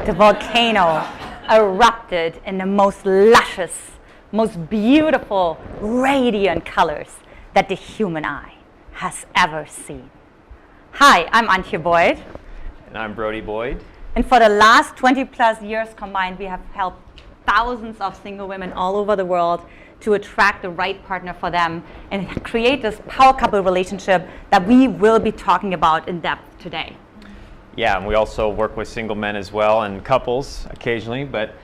the volcano erupted in the most luscious, most beautiful, radiant colors that the human eye has ever seen. Hi, I'm Antia Boyd. And I'm Brody Boyd. And for the last 20 plus years combined, we have helped thousands of single women all over the world to attract the right partner for them and create this power couple relationship that we will be talking about in depth today. Yeah, and we also work with single men as well and couples occasionally, but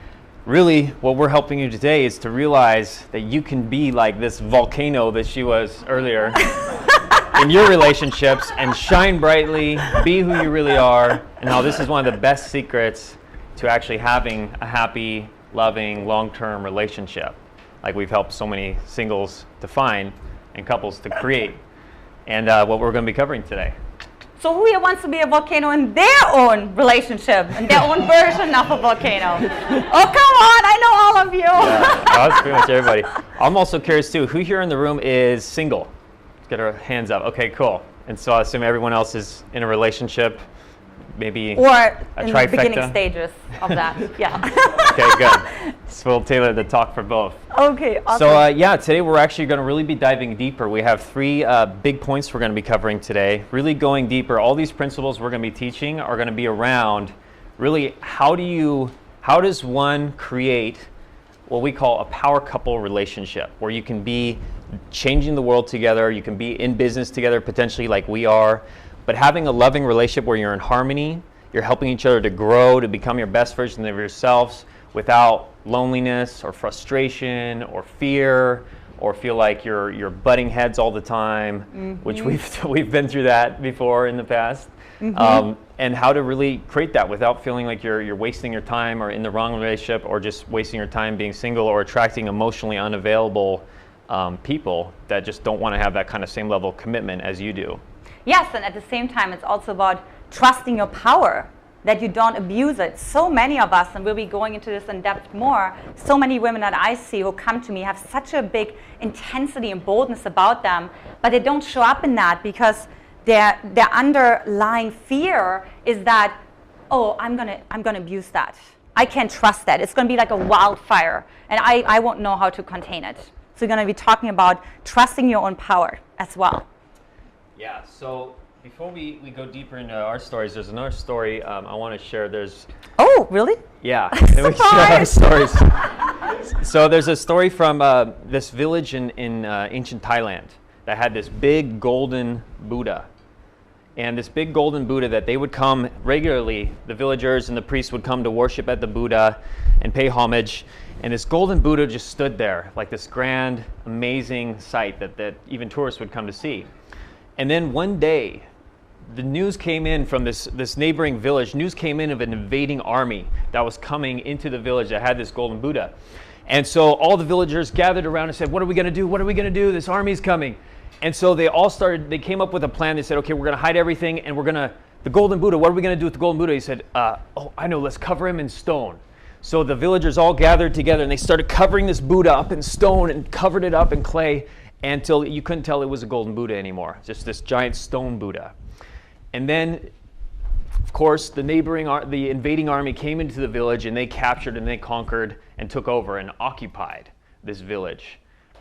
really what we're helping you today is to realize that you can be like this volcano that she was earlier in your relationships and shine brightly, be who you really are, and how this is one of the best secrets to actually having a happy, loving, long-term relationship, like we've helped so many singles to find and couples to create, and what we're going to be covering today. So who here wants to be a volcano in their own relationship, in their own version of a volcano? Oh, come on, I know all of you. Yeah, that's pretty much everybody. I'm also curious too, who here in the room is single? Let's get our hands up. Okay, cool. And so I assume everyone else is in a relationship, maybe or a in trifecta? The beginning stages of that, yeah. Okay, good. So we'll tailor the talk for both. Okay, awesome. So yeah, today we're actually going to really be diving deeper. We have three big points we're going to be covering today. Really going deeper. All these principles we're going to be teaching are going to be around really how does one create what we call a power couple relationship, where you can be changing the world together, you can be in business together potentially like we are, but having a loving relationship where you're in harmony, you're helping each other to grow, to become your best version of yourselves without loneliness or frustration or fear or feel like you're butting heads all the time, which we've been through that before in the past. And how to really create that without feeling like you're wasting your time or in the wrong relationship or just wasting your time being single or attracting emotionally unavailable people that just don't want to have that kind of same level of commitment as you do. Yes, and at the same time, it's also about trusting your power, that you don't abuse it. So many of us, and we'll be going into this in depth more, so many women that I see who come to me have such a big intensity and boldness about them, but they don't show up in that because their underlying fear is that, oh, I'm gonna abuse that. I can't trust that. It's gonna be like a wildfire, and I won't know how to contain it. So we're gonna be talking about trusting your own power as well. Yeah, so before we go deeper into our stories, there's another story I want to share. Oh, really? Yeah, then we share our stories. So there's a story from this village in ancient Thailand that had this big golden Buddha. And this big golden Buddha that they would come regularly, the villagers and the priests would come to worship at the Buddha and pay homage. And this golden Buddha just stood there like this grand, amazing sight that even tourists would come to see. And then one day, the news came in from this neighboring village. News came in of an invading army that was coming into the village that had this golden Buddha. And so all the villagers gathered around and said, what are we going to do? What are we going to do? This army's coming. And so they came up with a plan. They said, okay, we're going to hide everything and the golden Buddha, what are we going to do with the golden Buddha? He said, oh, I know, let's cover him in stone. So the villagers all gathered together and they started covering this Buddha up in stone and covered it up in clay until you couldn't tell it was a golden Buddha anymore, just this giant stone Buddha. And then, of course, the invading army came into the village and they captured and they conquered and took over and occupied this village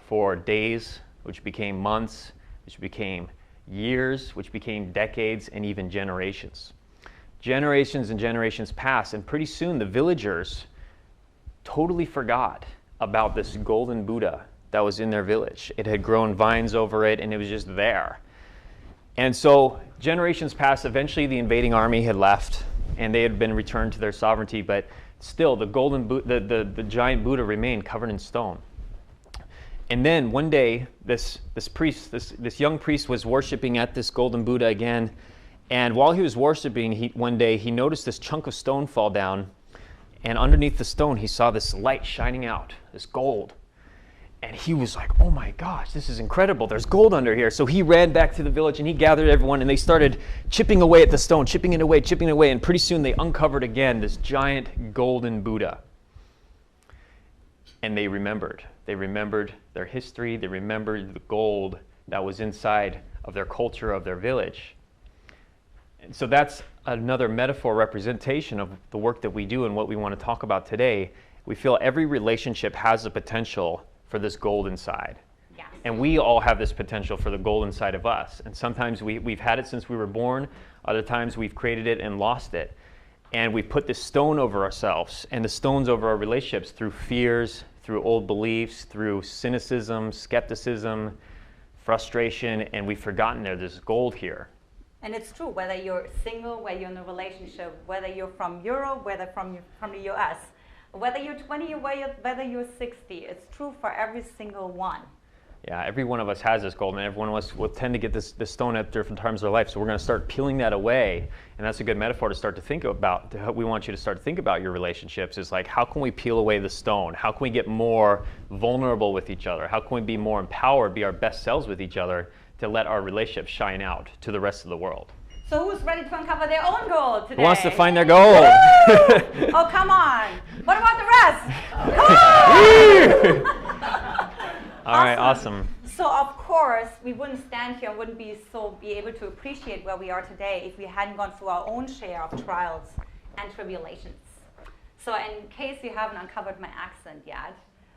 for days, which became months, which became years, which became decades, and even generations. Generations and generations passed, and pretty soon the villagers totally forgot about this golden Buddha that was in their village. It had grown vines over it, and it was just there. And so generations passed. Eventually, the invading army had left, and they had been returned to their sovereignty. But still, the giant Buddha remained covered in stone. And then one day, this young priest was worshiping at this golden Buddha again. And while he was worshiping, one day he noticed this chunk of stone fall down. And underneath the stone, he saw this light shining out, this gold. And he was like, oh my gosh, this is incredible. There's gold under here. So he ran back to the village and he gathered everyone and they started chipping away at the stone, chipping it away. And pretty soon they uncovered again this giant golden Buddha. And they remembered. They remembered their history. They remembered the gold that was inside of their culture, of their village. And so that's another metaphor representation of the work that we do and what we want to talk about today. We feel every relationship has the potential for this golden side. Yes. And we all have this potential for the golden side of us. And sometimes we've had it since we were born. Other times we've created it and lost it. And we put this stone over ourselves and the stones over our relationships through fears, through old beliefs, through cynicism, skepticism, frustration, and we've forgotten there's gold here. And it's true, whether you're single, whether you're in a relationship, whether you're from Europe, whether from the US, whether you're 20 or whether you're 60, it's true for every single one. Yeah, every one of us has this gold, and every one of us will tend to get this stone at different times of our life. So we're going to start peeling that away, and that's a good metaphor to start to think about. We want you to start to think about your relationships. Is like, how can we peel away the stone? How can we get more vulnerable with each other? How can we be more empowered, be our best selves with each other to let our relationships shine out to the rest of the world? So who's ready to uncover their own gold today? Who wants to find their gold? Oh, come on. What about the rest? Come on! All right, awesome. So of course, we wouldn't stand here and wouldn't be able to appreciate where we are today if we hadn't gone through our own share of trials and tribulations. So in case you haven't uncovered my accent yet,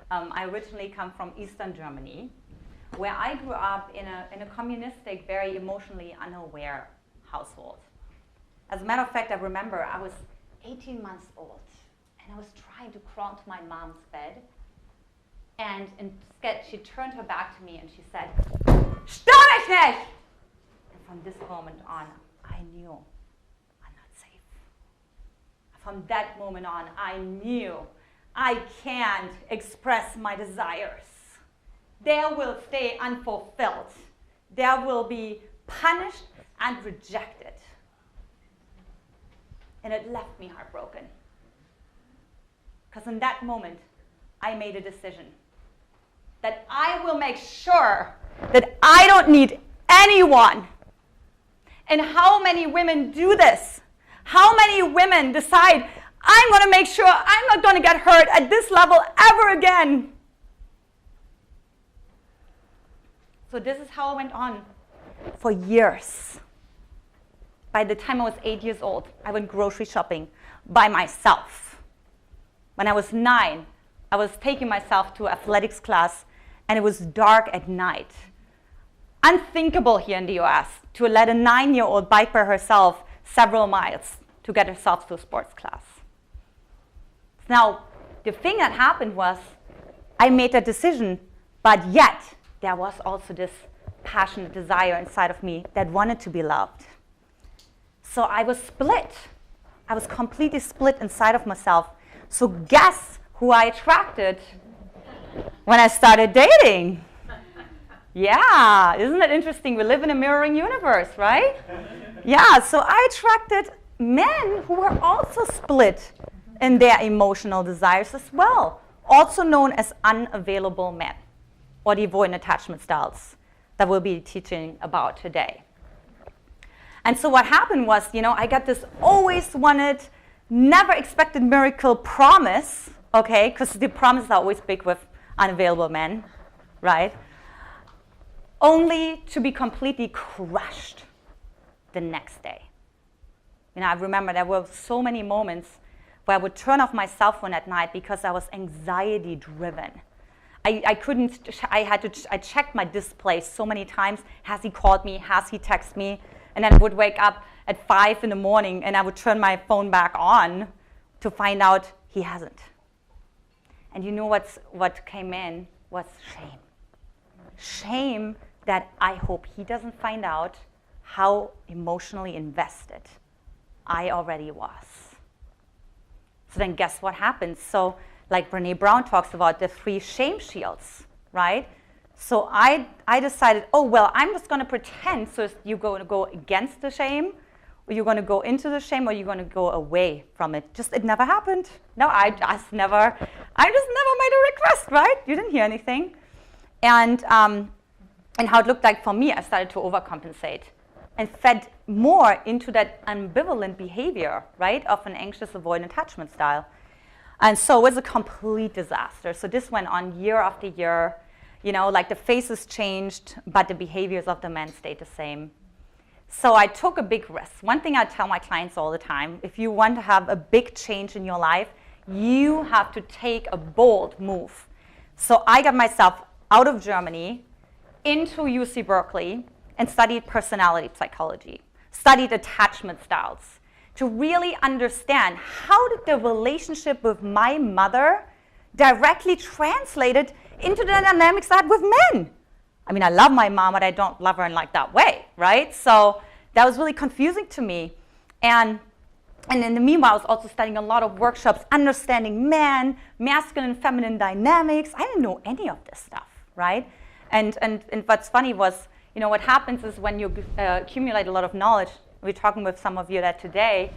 I originally come from Eastern Germany, where I grew up in a communistic, very emotionally unaware household. As a matter of fact, I remember I was 18 months old, and I was trying to crawl into my mom's bed. And instead, she turned her back to me and she said, "Stör mich nicht!" And from this moment on, I knew I'm not safe. From that moment on, I knew I can't express my desires. They will stay unfulfilled. They will be punished and rejected. And it left me heartbroken. Because in that moment, I made a decision that I will make sure that I don't need anyone. And how many women do this? How many women decide, I'm going to make sure I'm not going to get hurt at this level ever again? So this is how it went on for years. By the time I was 8 years old, I went grocery shopping by myself. When I was 9, I was taking myself to athletics class, and it was dark at night. Unthinkable here in the US to let a 9-year-old bike by herself several miles to get herself to a sports class. Now, the thing that happened was I made a decision, but yet there was also this passionate desire inside of me that wanted to be loved. So I was split. I was completely split inside of myself. So guess who I attracted when I started dating? Yeah, isn't it interesting? We live in a mirroring universe, right? Yeah, so I attracted men who were also split in their emotional desires as well, also known as unavailable men, or the avoidant attachment styles that we'll be teaching about today. And so what happened was, I got this always wanted, never expected miracle promise, okay, because the promises are always big with unavailable men, right? Only to be completely crushed the next day. I remember there were so many moments where I would turn off my cell phone at night because I was anxiety driven. I checked my display so many times. Has he called me? Has he texted me? And then I would wake up at 5 in the morning and I would turn my phone back on to find out he hasn't. And what came in was shame. Shame that I hope he doesn't find out how emotionally invested I already was. So then guess what happens? So like Brené Brown talks about the 3 shame shields, right? So I decided, I'm just going to pretend. So you're going to go against the shame, or you're going to go into the shame, or you're going to go away from it. It never happened. No, I just never made a request, right? You didn't hear anything. And how it looked like for me, I started to overcompensate and fed more into that ambivalent behavior, right, of an anxious avoidant attachment style. And so it was a complete disaster. So this went on year after year. The faces changed, but the behaviors of the men stayed the same. So I took a big risk. One thing I tell my clients all the time, if you want to have a big change in your life, you have to take a bold move. So I got myself out of Germany into UC Berkeley and studied personality psychology, studied attachment styles, to really understand how did the relationship with my mother directly translated into the dynamics I had with men. I mean, I love my mom, but I don't love her in like that way, right? So that was really confusing to me. And in the meanwhile, I was also studying a lot of workshops, understanding men, masculine and feminine dynamics. I didn't know any of this stuff, right? And what's funny was, you know, what happens is when you accumulate a lot of knowledge, we're talking with some of you that today,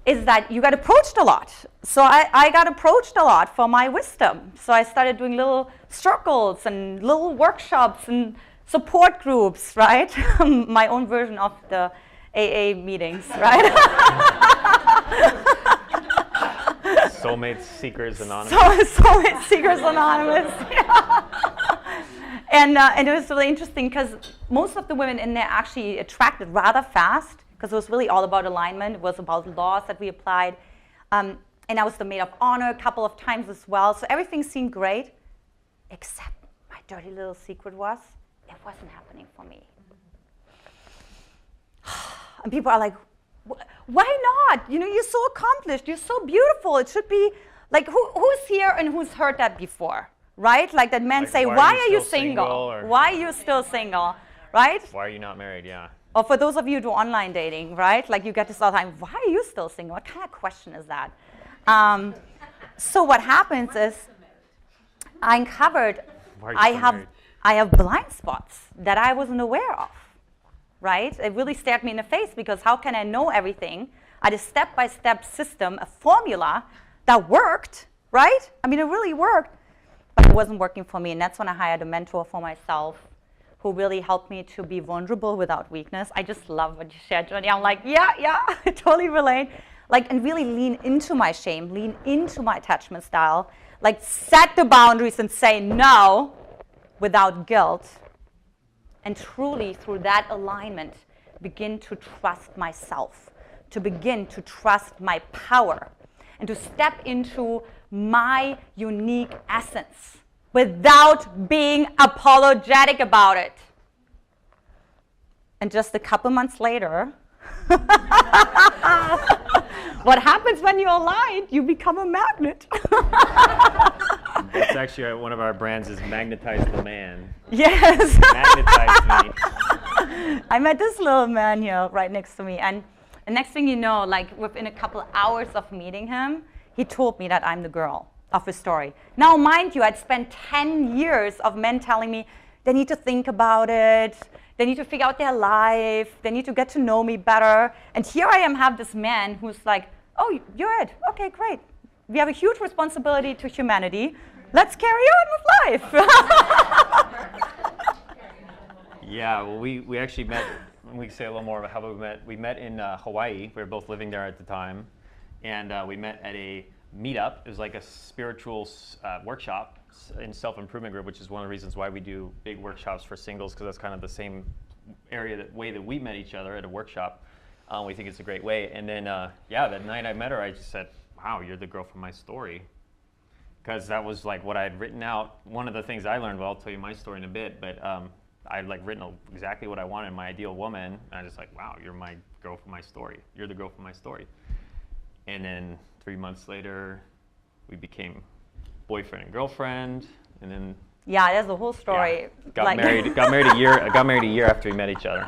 is that you got approached a lot. So I got approached a lot for my wisdom. So I started doing little circles and little workshops and support groups, right? My own version of the AA meetings, right? Soulmate Seekers Anonymous. Soulmate Seekers Anonymous, yeah. And it was really interesting because most of the women in there actually attracted rather fast, because it was really all about alignment. It was about laws that we applied. And I was the maid of honor a couple of times as well. So everything seemed great, except my dirty little secret was, it wasn't happening for me. And people are like, why not? You know, you're so accomplished. You're so beautiful. It should be like, who's here and who's heard that before, right? Like that men say, why are you single? Why are you still single, right? Why are you not married? Yeah. Or for those of you who do online dating, right? Like you get this all the time, why are you still single? What kind of question is that? So what happens is I uncovered I have blind spots that I wasn't aware of, right? It really stared me in the face because how can I know everything? I had a step-by-step system, a formula that worked, right? I mean, it really worked, but it wasn't working for me. And that's when I hired a mentor for myself who really helped me to be vulnerable without weakness. I just love what you shared, Jody. I'm like, yeah, I totally relate. Like, and really lean into my shame, lean into my attachment style, like set the boundaries and say no without guilt. And truly, through that alignment, begin to trust myself, to begin to trust my power, and to step into my unique essence without being apologetic about it. And just a couple months later, what happens when you align? You become a magnet. That's actually one of our brands is Magnetize the Man. Yes. Magnetize me. I met this little man here right next to me. And the next thing you know, like within a couple hours of meeting him, he told me that I'm the girl of his story. Now, mind you, I'd spent 10 years of men telling me they need to think about it, they need to figure out their life, they need to get to know me better. And here I am, have this man who's like, oh, you're it. Okay, great. We have a huge responsibility to humanity. Let's carry on with life. Yeah, well, we actually met, we can say a little more about how we met. We met in Hawaii. We were both living there at the time. And we met at a meetup. It was like a spiritual workshop in self-improvement group, which is one of the reasons why we do big workshops for singles, because that's kind of the same way that we met each other at a workshop. We think it's a great way. And then, yeah, that night I met her, I just said, wow, you're the girl from my story. Because that was like what I had written out. One of the things I learned, well, I'll tell you my story in a bit, but I had like written exactly what I wanted, my ideal woman. And I was just like, wow, you're my girl from my story. You're the girl from my story. And then 3 months later, we became boyfriend and girlfriend. And then yeah, there's a whole story. Yeah, got married a year after we met each other.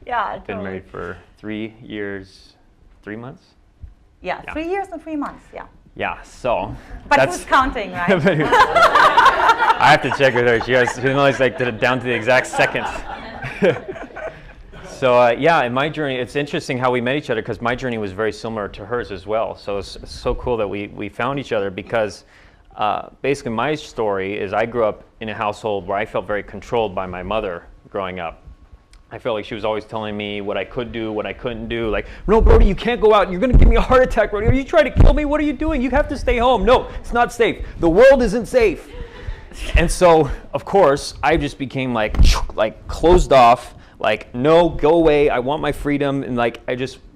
Yeah, totally. Been married for 3 years, 3 months? Yeah, 3 years and 3 months, yeah. Yeah, so. But who's counting, right? I have to check with her. She knows like down to the exact seconds. So yeah, in my journey, it's interesting how we met each other because my journey was very similar to hers as well. So it's so cool that we found each other because basically my story is I grew up in a household where I felt very controlled by my mother growing up. I felt like she was always telling me what I could do, what I couldn't do. Like, no, Brody, you can't go out. You're going to give me a heart attack, Brody. Are you trying to kill me? What are you doing? You have to stay home. No, it's not safe. The world isn't safe. And so, of course, I just became like closed off. like, no, go away, I want my freedom. And like,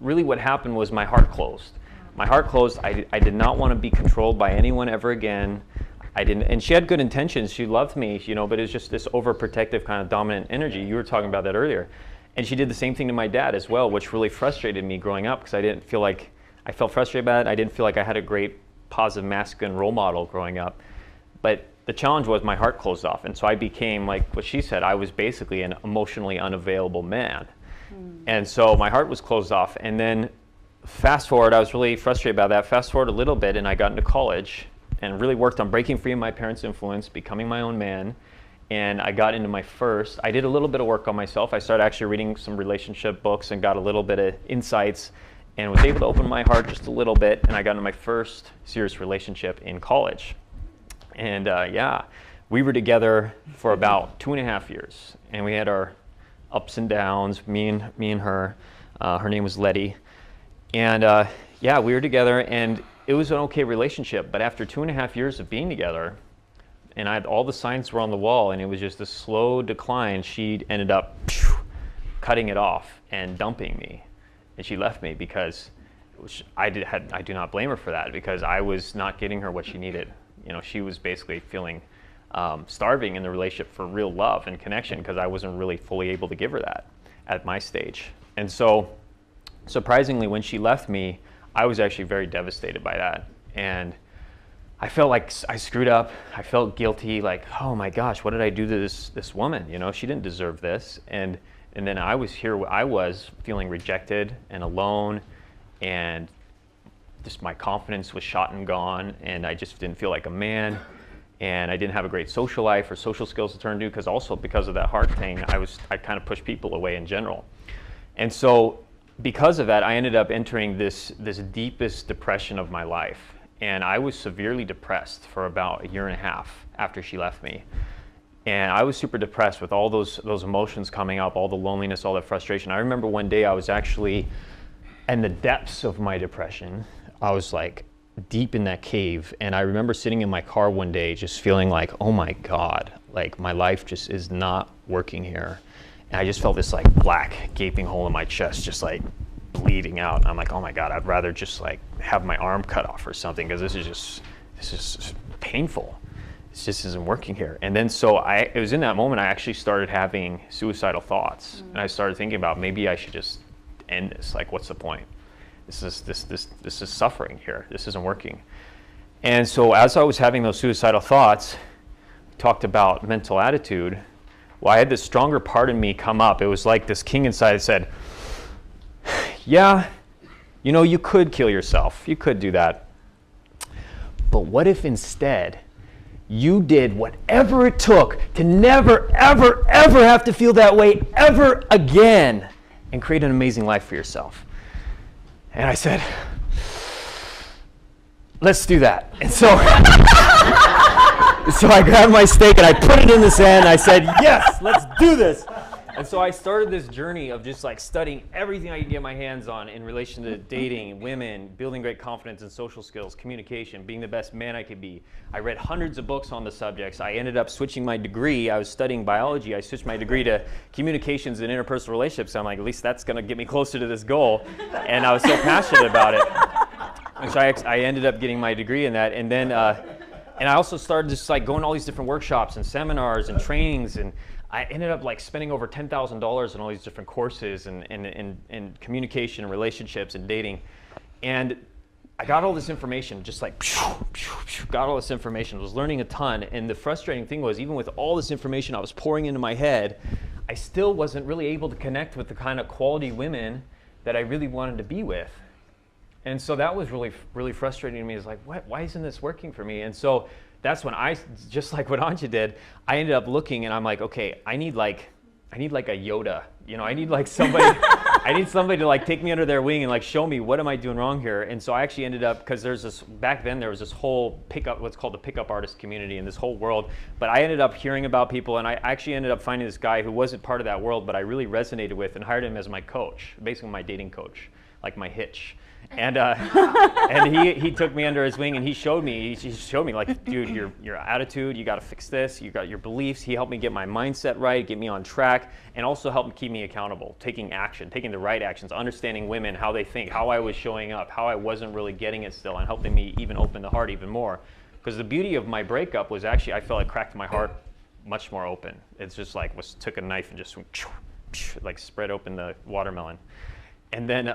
really what happened was my heart closed. My heart closed. I did not want to be controlled by anyone ever again. I didn't, and she had good intentions. She loved me, but it was just this overprotective kind of dominant energy. You were talking about that earlier. And she did the same thing to my dad as well, which really frustrated me growing up because I felt frustrated about it. I didn't feel like I had a great positive masculine role model growing up. But the challenge was my heart closed off. And so I became, like what she said, I was basically an emotionally unavailable man. And so my heart was closed off. And then fast forward, I was really frustrated about that. Fast forward a little bit and I got into college and really worked on breaking free of my parents' influence, becoming my own man. And I got into I did a little bit of work on myself. I started actually reading some relationship books and got a little bit of insights and was able to open my heart just a little bit. And I got into my first serious relationship in college. And we were together for about 2.5 years. And we had our ups and downs, me and her. Her name was Letty. And we were together and it was an okay relationship. But after 2.5 years of being together, and all the signs were on the wall, and it was just a slow decline. She ended up cutting it off and dumping me, and she left me because I do not blame her for that because I was not getting her what she needed. She was basically feeling starving in the relationship for real love and connection because I wasn't really fully able to give her that at my stage. And so, surprisingly, when she left me, I was actually very devastated by that, and I felt like I screwed up. I felt guilty, like, oh my gosh, what did I do to this woman? She didn't deserve this. And then I was feeling rejected and alone, and just my confidence was shot and gone, and I just didn't feel like a man, and I didn't have a great social life or social skills to turn to, because of that heart thing, I kind of pushed people away in general. And so because of that, I ended up entering this deepest depression of my life. And I was severely depressed for about 1.5 years after she left me. And I was super depressed with all those emotions coming up, all the loneliness, all the frustration. I remember one day I was actually in the depths of my depression. I was like deep in that cave. And I remember sitting in my car one day just feeling like, oh my God, like my life just is not working here. And I just felt this like black gaping hole in my chest, just like bleeding out. And I'm like, oh my God, I'd rather just like have my arm cut off or something because this is painful. This just isn't working here. And then it was in that moment I actually started having suicidal thoughts. And I started thinking about maybe I should just end this. Like, what's the point? This is suffering here. This isn't working. And so as I was having those suicidal thoughts, talked about mental attitude. Well, I had this stronger part in me come up. It was like this king inside that said, yeah, you could kill yourself. You could do that. But what if instead you did whatever it took to never, ever, ever have to feel that way ever again and create an amazing life for yourself? And I said, let's do that. And so I grabbed my stake and I put it in the sand. I said, yes, let's do this. And so I started this journey of just like studying everything I could get my hands on in relation to dating, women, building great confidence and social skills, communication, being the best man I could be. I read hundreds of books on the subjects. I ended up switching my degree. I was studying biology. I switched my degree to communications and interpersonal relationships. I'm like, at least that's going to get me closer to this goal. And I was so passionate about it. And so I ended up getting my degree in that. And then, and I also started just like going to all these different workshops and seminars and trainings, and I ended up like spending over $10,000 on all these different courses and communication and relationships and dating. And I got all this information, just like got all this information, was learning a ton. And the frustrating thing was, even with all this information I was pouring into my head, I still wasn't really able to connect with the kind of quality women that I really wanted to be with. And so that was really, really frustrating to me. It's like, why isn't this working for me? And so that's when just like what Antia did, I ended up looking and I'm like, okay, I need like a Yoda, I need like somebody, I need somebody to like take me under their wing and like show me what am I doing wrong here. And so I actually ended up, because back then there was this whole what's called the pickup artist community in this whole world. But I ended up hearing about people, and I actually ended up finding this guy who wasn't part of that world, but I really resonated with and hired him as my coach, basically my dating coach. like my hitch. And and he took me under his wing, and he showed me like, dude, your attitude, you got to fix this, you got your beliefs. He helped me get my mindset right, get me on track, and also helped keep me accountable, taking action, taking the right actions, understanding women, how they think, how I was showing up, how I wasn't really getting it still, and helping me even open the heart even more. Because the beauty of my breakup was actually, I felt like cracked my heart much more open. It's just like took a knife and just like spread open the watermelon. And then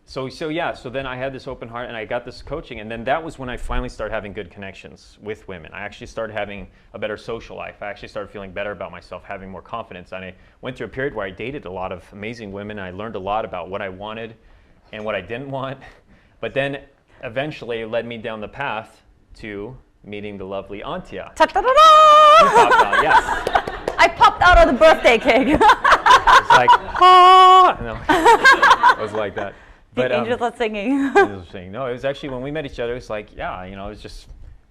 so then I had this open heart, and I got this coaching, and then that was when I finally started having good connections with women. I actually started having a better social life. I actually started feeling better about myself, having more confidence. And I went through a period where I dated a lot of amazing women. I learned a lot about what I wanted and what I didn't want. But then eventually it led me down the path to meeting the lovely Antia. Ta-da-da-da! You popped out, yes. I popped out of the birthday cake. It's like, ah! No, it was like that. The angels are singing. No, it was actually when we met each other, it was like, yeah, it was just,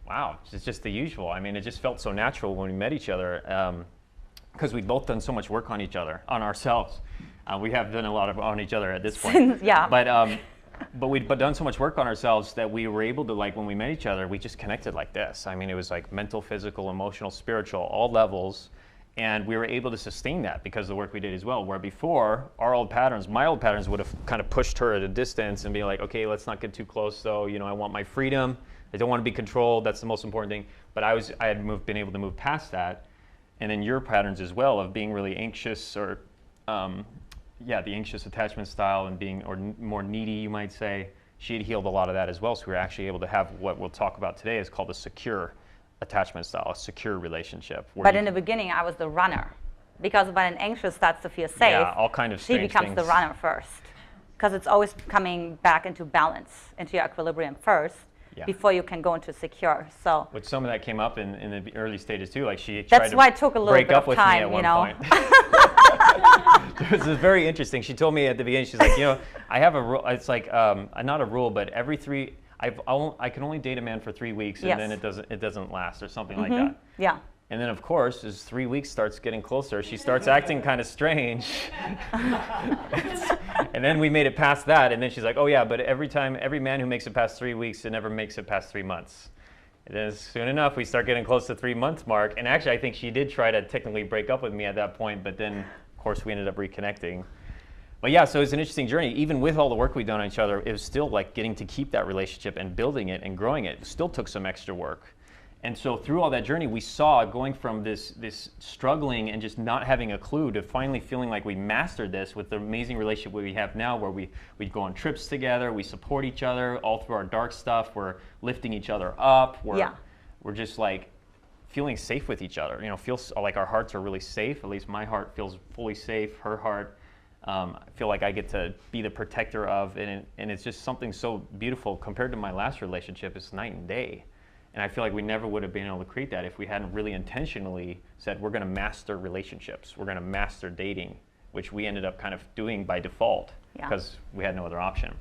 wow, it's just the usual. I mean, it just felt so natural when we met each other, because we'd both done so much work on each other, on ourselves. We have done a lot on each other at this point. Yeah. But we'd done so much work on ourselves that we were able to, like, when we met each other, we just connected like this. I mean, it was like mental, physical, emotional, spiritual, all levels. And we were able to sustain that because of the work we did as well, where before, my old patterns would have kind of pushed her at a distance and be like, okay, let's not get too close though. I want my freedom. I don't want to be controlled. That's the most important thing. But I had been able to move past that. And then your patterns as well of being really anxious, or the anxious attachment style, and being more needy, you might say. She had healed a lot of that as well. So we were actually able to have what we'll talk about today is called a secure attachment style, a secure relationship. But in the beginning, I was the runner, because when an anxious starts to feel safe, all kind of she becomes things. The runner first, because it's always coming back into balance, into your equilibrium first, before you can go into secure. So, which some of that came up in the early stages too. Like she tried to it took a little break bit up of with time, me at one point. This is very interesting. She told me at the beginning, she's like, I have a rule. It's like not a rule, but every three. I can only date a man for 3 weeks, and then it doesn't last, or something like that. Yeah. And then, of course, as 3 weeks starts getting closer, she starts acting kind of strange. And then we made it past that, and then she's like, oh yeah, but every man who makes it past 3 weeks, it never makes it past 3 months. And then soon enough, we start getting close to 3 months mark. And actually, I think she did try to technically break up with me at that point, but then, of course, we ended up reconnecting. But yeah, so it's an interesting journey. Even with all the work we've done on each other, it was still like getting to keep that relationship and building it and growing it. It still took some extra work. And so through all that journey, we saw going from this struggling and just not having a clue to finally feeling like we mastered this with the amazing relationship we have now, where we'd go on trips together, we support each other all through our dark stuff, we're lifting each other up, we're just like feeling safe with each other. Feels like our hearts are really safe. At least my heart feels fully safe, her heart. I feel like I get to be the protector of, and it's just something so beautiful compared to my last relationship. It's night and day. And I feel like we never would have been able to create that if we hadn't really intentionally said, we're going to master relationships. We're going to master dating, which we ended up kind of doing by default because we had no other option.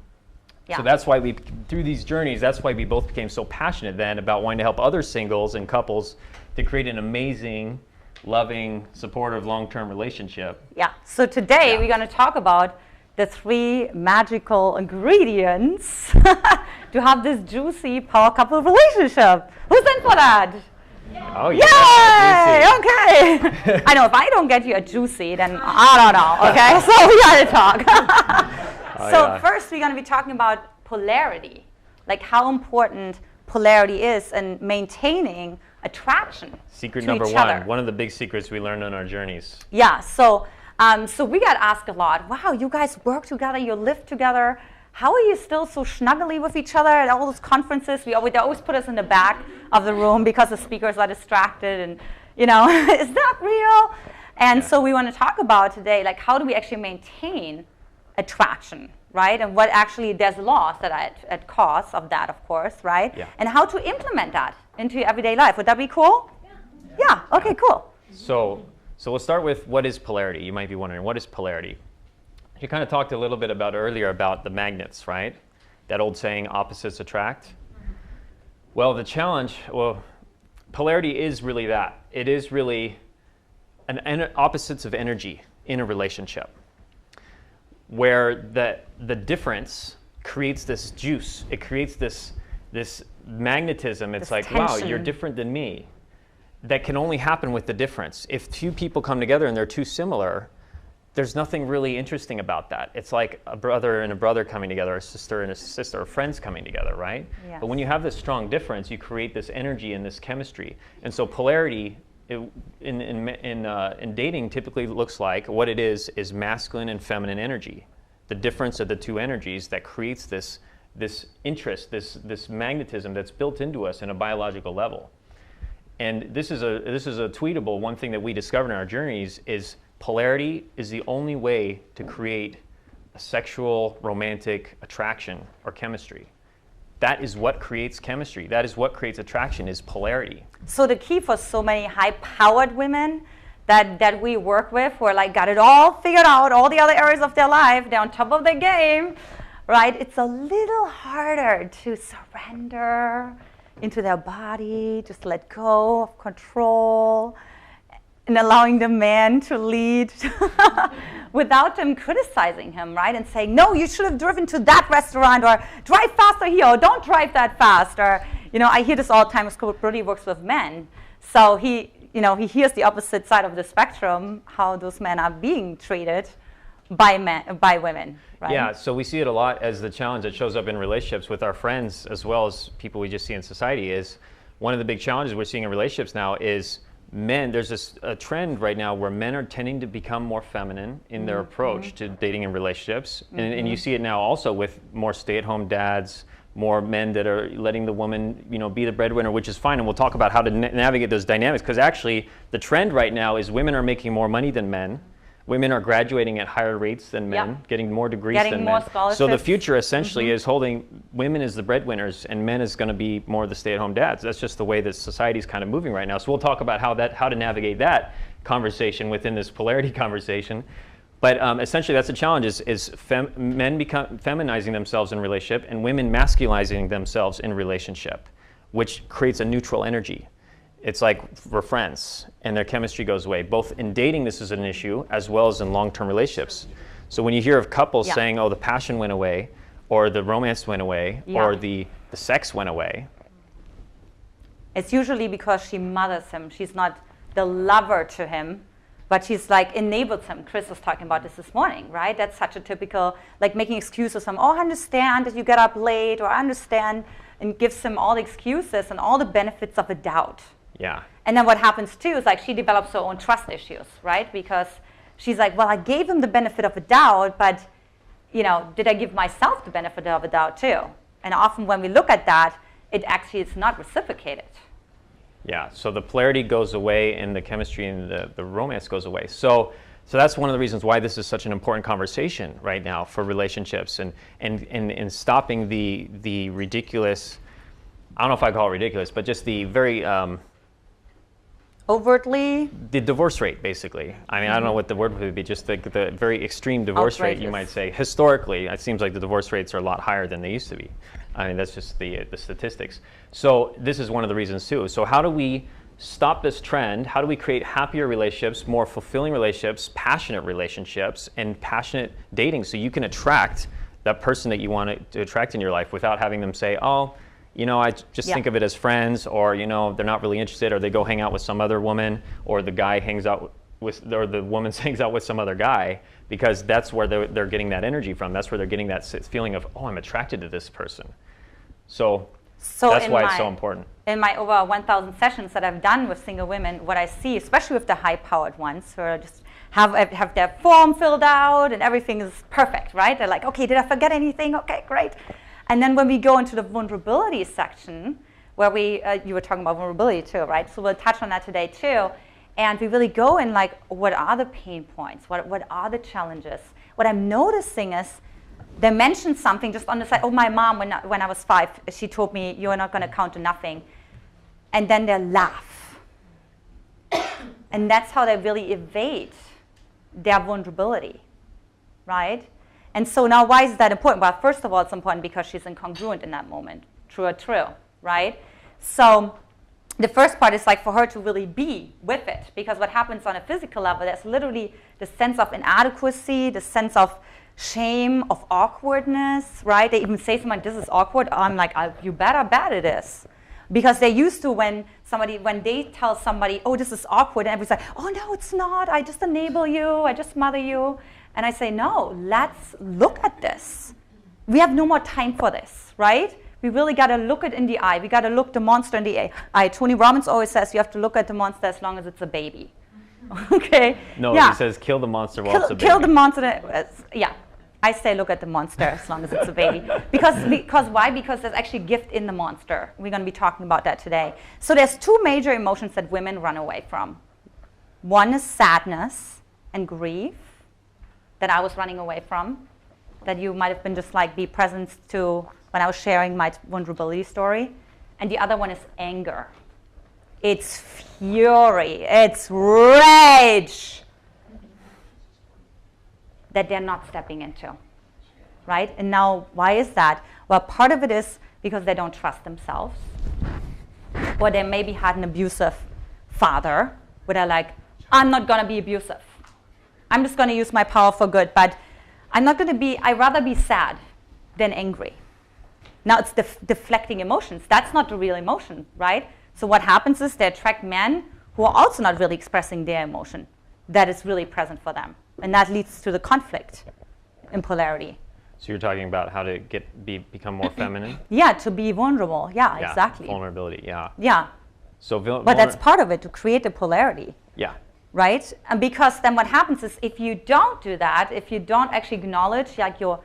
Yeah. So that's why through these journeys, that's why we both became so passionate then about wanting to help other singles and couples to create an amazing, loving, supportive, long-term relationship. Yeah. So today we're going to talk about the 3 magical ingredients to have this juicy power couple relationship. Who's in for that? Oh yeah. Yay! Okay. I know if I don't get you a juicy, then I don't know. Okay. So we got to talk. First we're going to be talking about polarity, like how important polarity is in maintaining attraction. Secret number 1. One of the big secrets we learned on our journeys. Yeah. So we got asked a lot, wow, you guys work together, you live together. How are you still so snuggly with each other at all those conferences? They always put us in the back of the room because the speakers are distracted, and is that real? And so we want to talk about today, like, how do we actually maintain attraction, right? And what actually, there's laws that are at cause of that, of course, right? Yeah. And how to implement that into your everyday life. Would that be cool? Yeah. Okay, cool. So we'll start with, what is polarity? You might be wondering, what is polarity? You kind of talked a little bit about earlier about the magnets, right? That old saying, opposites attract. Well, polarity is really that. It is really opposites of energy in a relationship. where the difference creates this juice. It creates this magnetism. It's like, wow, you're different than me. That can only happen with the difference. If two people come together and they're too similar, there's nothing really interesting about that. It's like a brother and a brother coming together, a sister and a sister, or friends coming together, right? Yes. But when you have this strong difference, you create this energy and this chemistry. And so polarity in dating typically looks like, what it is masculine and feminine energy. The difference of the two energies that creates this interest, this magnetism that's built into us in a biological level. And this is a tweetable. One thing that we discovered in our journeys is polarity is the only way to create a sexual romantic attraction or chemistry. That is what creates chemistry. That is what creates attraction, is polarity. So the key for so many high-powered women that we work with, who are like got it all figured out, all the other areas of their life, they're on top of their game, right? It's a little harder to surrender into their body, just let go of control, and allowing the man to lead without them criticizing him, right? And saying, no, you should have driven to that restaurant, or drive faster here, or don't drive that fast. Or, I hear this all the time. Brody works with men. So he hears the opposite side of the spectrum, how those men are being treated by women, right? Yeah, so we see it a lot as the challenge that shows up in relationships with our friends, as well as people we just see in society. Is one of the big challenges we're seeing in relationships now is men. There's a trend right now where men are tending to become more feminine in their approach to dating and relationships. And you see it now also with more stay-at-home dads, more men that are letting the woman, be the breadwinner, which is fine. And we'll talk about how to navigate those dynamics, because actually the trend right now is women are making more money than men. Women are graduating at higher rates than men, getting more degrees than men. So the future essentially is holding women as the breadwinners and men is going to be more the stay-at-home dads. That's just the way that society is kind of moving right now. So we'll talk about how to navigate that conversation within this polarity conversation. But essentially that's the challenge, is men become feminizing themselves in relationship and women masculizing themselves in relationship, which creates a neutral energy. It's like we're friends and their chemistry goes away. Both in dating, this is an issue, as well as in long-term relationships. So when you hear of couples saying, oh, the passion went away, or the romance went away, or the sex went away, it's usually because she mothers him. She's not the lover to him, but she's like enables him. Chris was talking about this morning, right? That's such a typical, like making excuses from, oh, I understand that you get up late, or I understand, and gives him all the excuses and all the benefits of a doubt. Yeah. And then what happens too is like she develops her own trust issues, right? Because she's like, well, I gave him the benefit of a doubt, but did I give myself the benefit of a doubt too? And often when we look at that, it actually is not reciprocated. Yeah, so the polarity goes away and the chemistry and the romance goes away. So that's one of the reasons why this is such an important conversation right now for relationships and stopping the ridiculous, I don't know if I call it ridiculous, but just the very overtly, the divorce rate, basically. I mean, I don't know what the word would be, just the very extreme divorce rate, you might say. Historically, it seems like the divorce rates are a lot higher than they used to be. I mean, that's just the statistics. So this is one of the reasons too. So how do we stop this trend? How do we create happier relationships, more fulfilling relationships, passionate relationships, and passionate dating, so you can attract that person that you want to attract in your life without having them say, oh, I just think of it as friends, or, they're not really interested, or they go hang out with some other woman, or the guy hangs out with, or the woman hangs out with some other guy, because that's where they're getting that energy from. That's where they're getting that feeling of, oh, I'm attracted to this person. So that's why it's so important. In my over 1,000 sessions that I've done with single women, what I see, especially with the high-powered ones, who are just have their form filled out and everything is perfect, right? They're like, okay, did I forget anything? Okay, great. And then when we go into the vulnerability section, where you were talking about vulnerability too, right? So we'll touch on that today too. And we really go in like, what are the pain points? What are the challenges? What I'm noticing is they mentioned something just on the side. Oh, my mom, when I was 5, she told me, you're not going to count to nothing. And then they laugh. And that's how they really evade their vulnerability, right? And so now, why is that important? Well, first of all, it's important because she's incongruent in that moment. True or true, right? So the first part is like for her to really be with it, because what happens on a physical level, there's literally the sense of inadequacy, the sense of shame, of awkwardness, right? They even say something like, this is awkward. I'm like, you better bet it is. Because they're used to when they tell somebody, oh, this is awkward, and everybody's like, oh, no, it's not. I just enable you. I just mother you. And I say, no, let's look at this. We have no more time for this, right? We really got to look it in the eye. We got to look the monster in the eye. Tony Robbins always says you have to look at the monster as long as it's a baby. Okay? No, yeah. he says kill the monster while it's a baby. Kill the monster. Yeah. I say look at the monster as long as it's a baby. Because why? Because there's actually gift in the monster. We're going to be talking about that today. So there's two major emotions that women run away from. One is sadness and grief that I was running away from, that you might have been just like be present to when I was sharing my vulnerability story. And the other one is anger. It's fury. It's rage that they're not stepping into, right? And now, why is that? Well, part of it is because they don't trust themselves, or they maybe had an abusive father, where they're like, I'm not gonna be abusive. I'm just gonna use my power for good, but I'd rather be sad than angry. Now it's deflecting emotions. That's not the real emotion, right? So what happens is they attract men who are also not really expressing their emotion that is really present for them. And that leads to the conflict in polarity. So you're talking about how to become more feminine? Yeah, to be vulnerable. Yeah, exactly. Vulnerability, yeah. Yeah. So but that's part of it, to create the polarity. Yeah. Right? And because then what happens is if you don't do that, if you don't actually acknowledge like your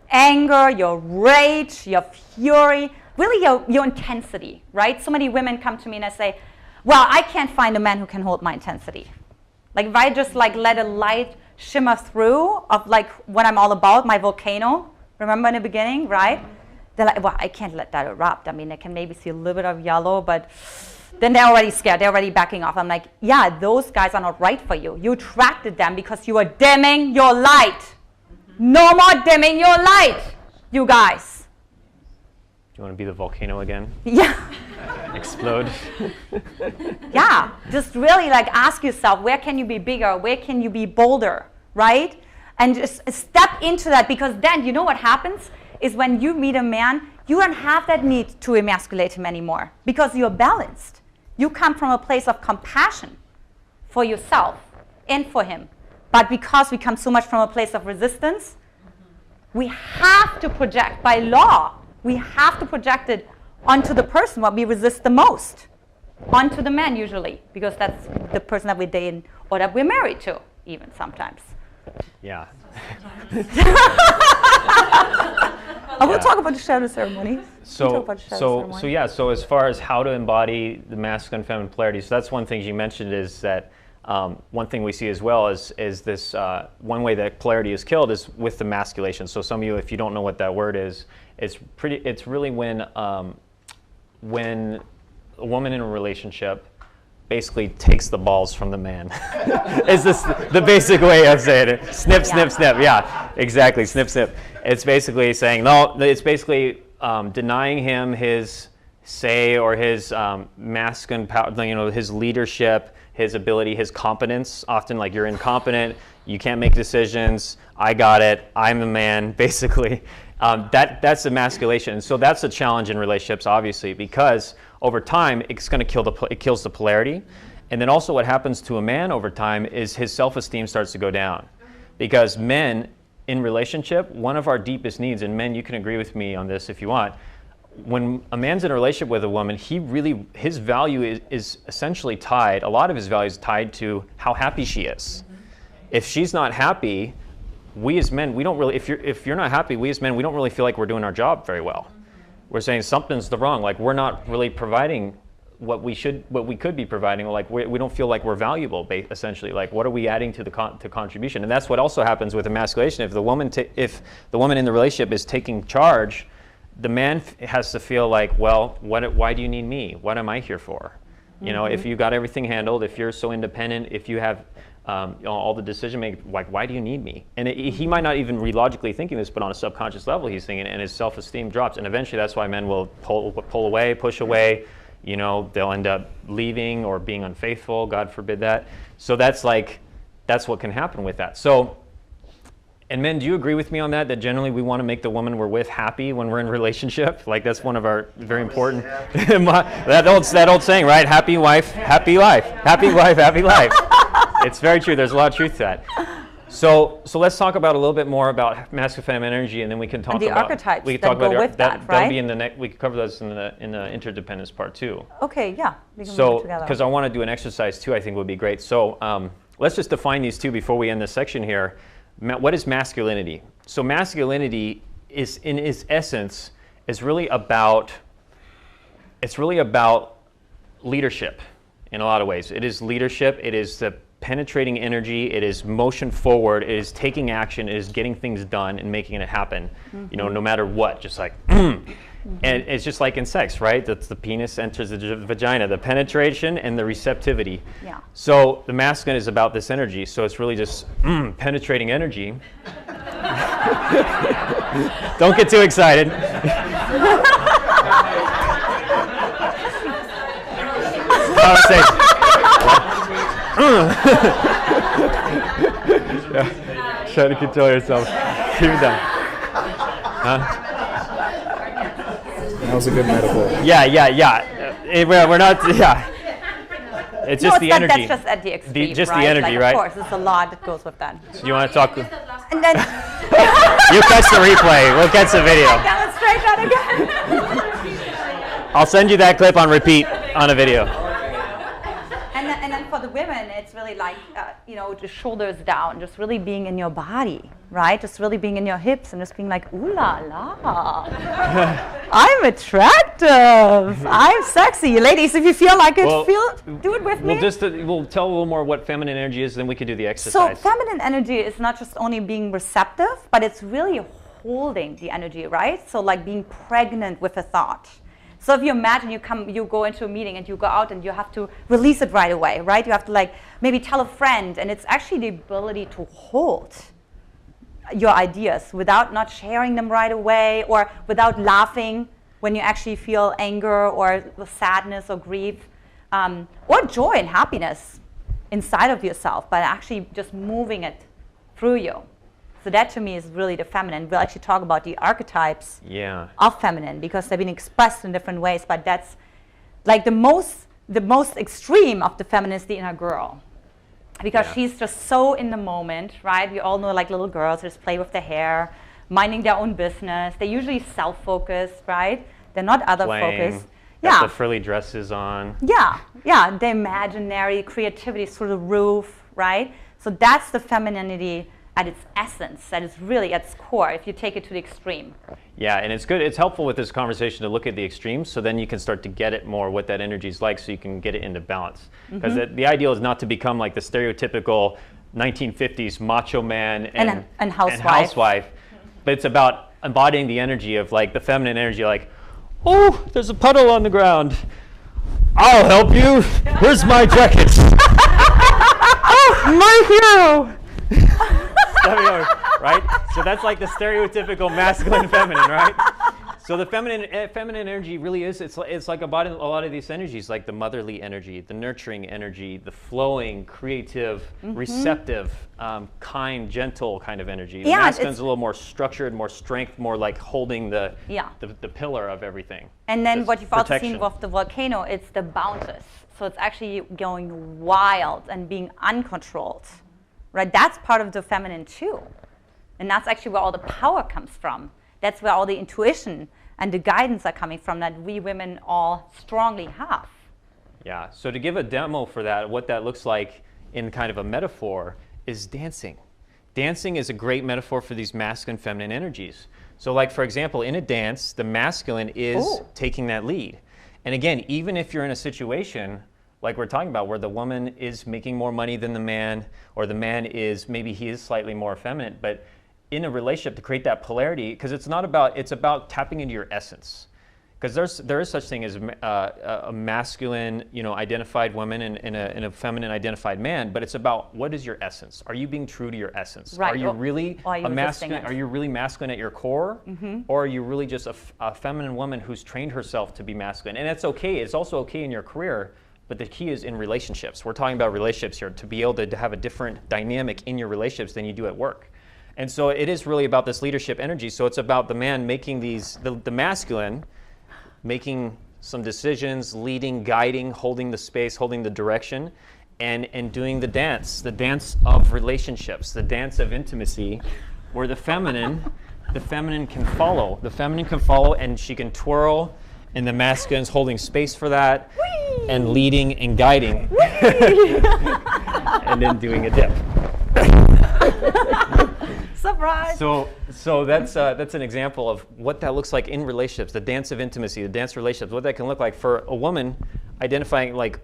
anger, your rage, your fury, really your intensity, right? So many women come to me and I say, well, I can't find a man who can hold my intensity. Like if I just like let a light shimmer through of like what I'm all about, my volcano, remember in the beginning, right? They're like, well, I can't let that erupt. I mean, I can maybe see a little bit of yellow, but then they're already scared. They're already backing off. I'm like, yeah, those guys are not right for you. You attracted them because you are dimming your light. No more dimming your light, you guys. Do you want to be the volcano again? Yeah. Explode. Yeah, just really like ask yourself, where can you be bigger? Where can you be bolder, right? And just step into that, because then you know what happens is when you meet a man, you don't have that need to emasculate him anymore because you're balanced. You come from a place of compassion for yourself and for him. But because we come so much from a place of resistance, we have to project by law. We have to project it onto the person what we resist the most, onto the man usually, because that's the person that we date or that we're married to, even sometimes. Yeah. I will talk about the shadow ceremony. So as far as how to embody the masculine and feminine polarity, so that's one thing you mentioned is that one thing we see as well is this one way that polarity is killed is with the masculation. So some of you, if you don't know what that word is, it's really when a woman in a relationship basically takes the balls from the man. Is this the basic way of saying it? Snip, snip, snip. Yeah, exactly. Snip, snip. It's basically saying no. It's basically denying him his say or his masculine power. His leadership, his ability, his competence. Often, like you're incompetent. You can't make decisions. I got it. I'm the man. Basically, that's emasculation. And so that's a challenge in relationships, obviously, because over time, it's going to it kills the polarity. And then also what happens to a man over time is his self-esteem starts to go down. Because men in relationship, one of our deepest needs, and men, you can agree with me on this if you want, when a man's in a relationship with a woman, his value is essentially tied, a lot of his value is tied to how happy she is. If she's not happy, we as men, we don't really, if you're not happy, we as men, we don't really feel like we're doing our job very well. We're saying something's wrong, like we're not really providing what we could be providing, like we don't feel like we're valuable, essentially. Like what are we adding to the contribution? And that's what also happens with emasculation. If the woman in the relationship is taking charge, the man has to feel like, well, why do you need me? What am I here for? If you got everything handled, if you're so independent, if you have all the decision making, like, why do you need me? And he might not even be logically thinking this, but on a subconscious level, he's thinking, and his self-esteem drops. And eventually, that's why men will pull away, push away. They'll end up leaving or being unfaithful. God forbid that. So that's what can happen with that. So, And men, do you agree with me on that? That generally we want to make the woman we're with happy when we're in a relationship? Like that's one of our very important, that old saying, right? Happy wife, happy life. Happy wife, happy life. It's very true. There's a lot of truth to that. So let's talk about a little bit more about masculine feminine energy, and then we can talk and the about archetypes we can that talk about go with that, right? That'll be in the next. We can cover those in the interdependence part too. Okay, yeah. We can So move together. because I want to do an exercise too, I think would be great. So let's just define these two before we end this section here. What is masculinity? So masculinity is, in its essence, is really about. It's really about leadership, in a lot of ways. It is leadership. It is the penetrating energy, it is motion forward, it is taking action, it is getting things done and making it happen, you know, no matter what, just like, and it's just like in sex, right? That's the penis enters the vagina, the penetration and the receptivity. Yeah. So the masculine is about this energy, so it's really just penetrating energy. Don't get too excited. I was saying, yeah. Try to control yourself. Keep it down. Huh? That was a good metaphor. Yeah. We're not. Yeah. It's just the energy. That's just at the extreme, just right? the energy, like, right? Of course, there's a lot that goes with that. So you want to talk? And then You catch the replay. We'll catch the video. demonstrate that again. I'll send you that clip on repeat on a video. And then for the women, it's really like, you know, the shoulders down, just really being in your body, right? Just really being in your hips and just being like, ooh la la. I'm attractive. I'm sexy. Ladies, if you feel like it, do it with me. We'll tell a little more what feminine energy is, then we can do the So exercise. feminine energy is not just only being receptive, but it's really holding the energy, right? So like being pregnant with a thought. So if you imagine you go into a meeting and you go out and you have to release it right away, right? You have to like maybe tell a friend, and it's actually the ability to hold your ideas without not sharing them right away, or without laughing when you actually feel anger or sadness or grief, or joy and happiness inside of yourself, but actually just moving it through you. So that to me is really the feminine. We'll actually talk about the archetypes of feminine because they've been expressed in different ways, but that's like the most extreme of the feminine is the inner girl. Because she's just so in the moment, right? We all know like little girls just play with their hair, minding their own business. They're usually self-focused, right? They're not other-focused. Got the frilly dresses on. Yeah, the imaginary creativity is through the roof, right? So that's the femininity at its essence, that is really at its core, if you take it to the extreme. Yeah, and it's good. It's helpful with this conversation to look at the extremes, so then you can start to get it more, what that energy is like, so you can get it into balance. Because the ideal is not to become like the stereotypical 1950s macho man and housewife, but it's about embodying the energy of like the feminine energy, like, oh, there's a puddle on the ground. I'll help you. Where's my jacket? Oh, my hero. Right? So that's like the stereotypical masculine feminine, right? So the feminine energy really is, it's like about a lot of these energies, like the motherly energy, the nurturing energy, the flowing, creative, receptive, kind, gentle kind of energy. The masculine's a little more structured, more strength, more like holding the pillar of everything. And then what you've also seen with the volcano, it's the bounces. So it's actually going wild and being uncontrolled. Right, that's part of the feminine too. And that's actually where all the power comes from. That's where all the intuition and the guidance are coming from that we women all strongly have. Yeah, so to give a demo for that, what that looks like in kind of a metaphor is dancing. Dancing is a great metaphor for these masculine and feminine energies. So like, for example, in a dance, the masculine is taking that lead. And again, even if you're in a situation like we're talking about, where the woman is making more money than the man, or the man is, maybe he is slightly more effeminate, but in a relationship to create that polarity, because it's about tapping into your essence. Because there is such thing as a masculine, identified woman and a feminine identified man, but it's about what is your essence? Are you being true to your essence? Right. Are you really a masculine? Are you really masculine at your core, or are you really just a feminine woman who's trained herself to be masculine? And it's okay. It's also okay in your career. But the key is in relationships. We're talking about relationships here, to be able to have a different dynamic in your relationships than you do at work. And so it is really about this leadership energy. So it's about the man making the masculine, making some decisions, leading, guiding, holding the space, holding the direction, and doing the dance of relationships, the dance of intimacy, where the feminine can follow. The feminine can follow, and she can twirl, and the masculine's holding space for that, Whee! And leading and guiding, and then doing a dip. Surprise! So that's an example of what that looks like in relationships, the dance of intimacy, the dance of relationships, what that can look like for a woman, identifying like,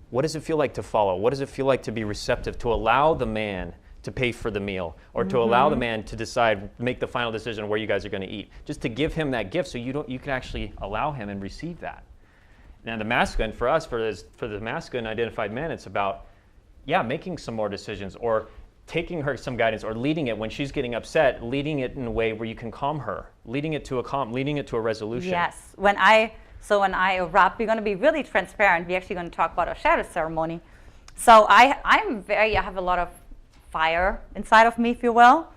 what does it feel like to follow? What does it feel like to be receptive, to allow the man to pay for the meal, or to allow the man to decide, make the final decision where you guys are going to eat, just to give him that gift so you can actually allow him and receive that. Now the masculine, for us, for the masculine identified men, it's about, making some more decisions, or taking her some guidance, or leading it when she's getting upset, leading it in a way where you can calm her, leading it to a resolution. Yes. When I erupt, we're going to be really transparent. We're actually going to talk about our shadow ceremony. So I have a lot of fire inside of me, if you will,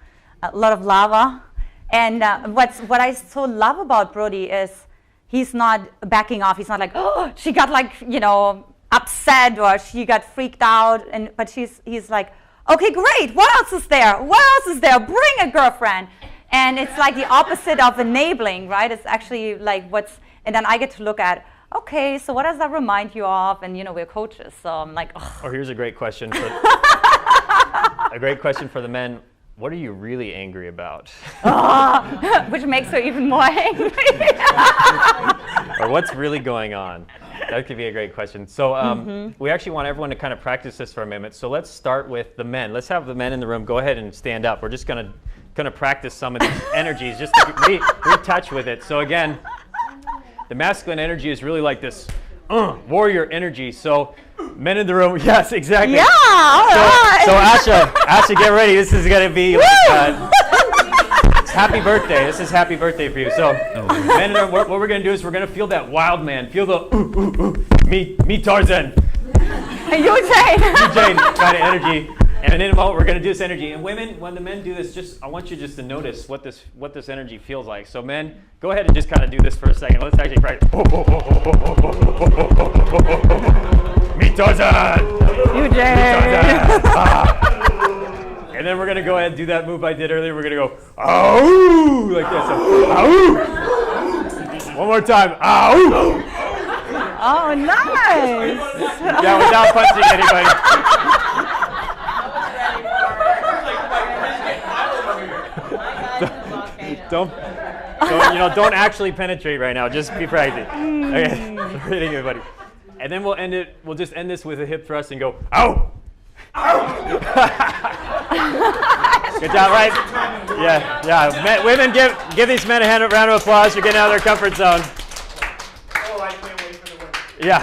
a lot of lava. And what I so love about Brody is he's not backing off. He's not like, oh, she got upset, or she got freaked out. But he's like, okay, great. What else is there? What else is there? Bring a girlfriend. And it's like the opposite of enabling, right? It's actually like and then I get to look at, okay, so what does that remind you of? And we're coaches, so I'm like, oh. Or here's a great question for the men. What are you really angry about? Which makes her even more angry. Or what's really going on? That could be a great question. So we actually want everyone to kind of practice this for a minute. So let's start with the men. Let's have the men in the room go ahead and stand up. We're just going to practice some of these energies, just to retouch with it. So again, the masculine energy is really like this warrior energy. So men in the room, yes, exactly. Yeah, all right. So Asha, get ready. This is going to be it's happy birthday. This is happy birthday for you. So men in the room, what we're going to do is we're going to feel that wild man. Feel the me Tarzan. Eugene kind of energy. And in a moment, we're going to do this energy. And women, when the men do this, I want you just to notice what this energy feels like. So men, go ahead and just kind of do this for a second. Let's actually practice. Meet Tarzan! Eugene! And then we're going to go ahead and do that move I did earlier. We're going to go, ow! Like this. So, ow! One more time. Ow! Oh, nice! Yeah, without punching anybody. Don't actually penetrate right now. Just be practicing. Okay, hitting everybody. And then we'll just end this with a hip thrust and go, ow! Ow! Good job, right? Yeah. Women, give these men a round of applause. You're getting out of their comfort zone. Oh, I can't wait for the win. Yeah.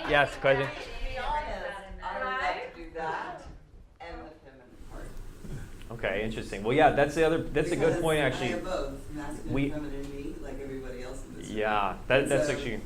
Yes, question? Okay, interesting. Well, yeah, that's a good point, actually. Masculine, femininity, like everybody else in this room. Yeah, that's actually.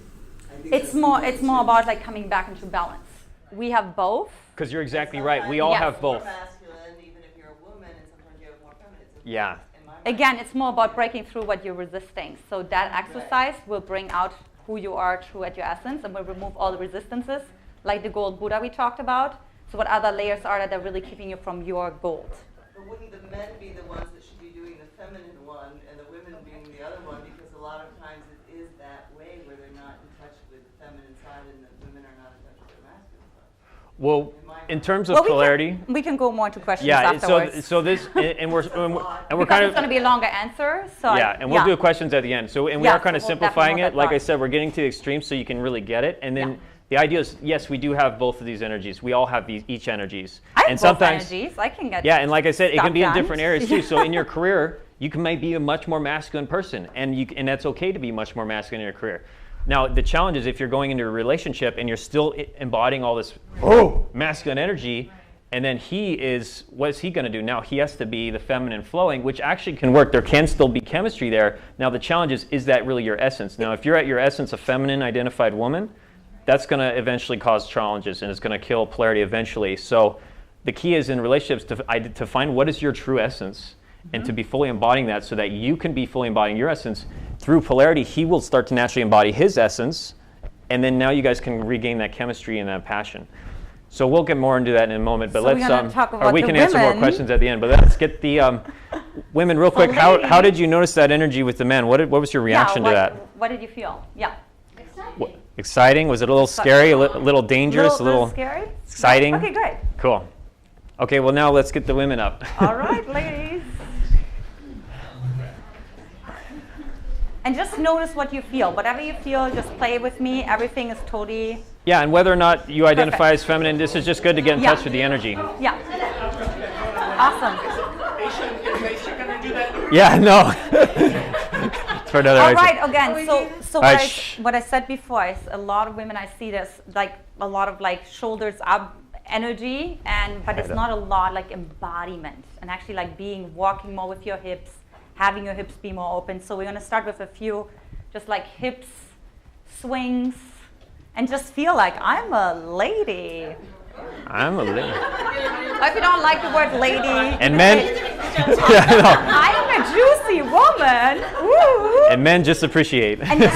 It's more about like coming back into balance. We have both. Because you're exactly right. We all have both. Masculine, even if you're a woman, and sometimes you have more feminine. Yeah. Again, it's more about breaking through what you're resisting. So that exercise will bring out who you are true at your essence, and will remove all the resistances, like the gold Buddha we talked about. So what other layers are that are really keeping you from your gold? But wouldn't the men be the ones that should be doing the feminine one, and the women being the other one? Because a lot of times it is that way, where they're not in touch with the feminine side, and the women are not in touch with their masculine side. Well, in terms of polarity, we can go more into questions afterwards. So this, and we're kind of it's going to be a longer answer. So we'll do questions at the end. So we are kind of simplifying it. Like I said, we're getting to the extreme so you can really get it, and then. The idea is, yes, we do have both of these energies. We all have each energies. I have both energies. I can get and like I said, it can be in different areas too. So in your career, you might be a much more masculine person, and that's okay to be much more masculine in your career. Now, the challenge is if you're going into a relationship and you're still embodying all this masculine energy, and then what is he going to do? Now he has to be the feminine flowing, which actually can work. There can still be chemistry there. Now the challenge is that really your essence? Now if you're at your essence, a feminine identified woman, that's going to eventually cause challenges, and it's going to kill polarity eventually. So the key is in relationships to find what is your true essence and to be fully embodying that so that you can be fully embodying your essence. Through polarity, he will start to naturally embody his essence, and then now you guys can regain that chemistry and that passion. So we'll get more into that in a moment, but So let's talk about or we the can answer more women. questions at the end. But let's get the women real quick. How did you notice that energy with the men? What was your reaction to that? What did you feel? Yeah. Exciting? Was it a little scary? A little dangerous? A little scary? exciting? Okay, great. Cool. Okay, well now let's get the women up. All right, ladies. And just notice what you feel. Whatever you feel, just play with me. Everything is totally... Yeah, and whether or not you identify as feminine, this is just good to get in touch with the energy. Yeah. Awesome. Is Aisha going to do that? Yeah, no. For another All item. right, again, so All what, right, what I said before is a lot of women, I see this, like a lot of like shoulders up energy, but it's not a lot like embodiment and actually like walking more with your hips, having your hips be more open. So we're going to start with a few just like hips, swings, and just feel like I'm a lady. I'm a lady. Or if you don't like the word lady. And men. Yeah, I know. I'm a juicy woman. Woo. And men just appreciate. And just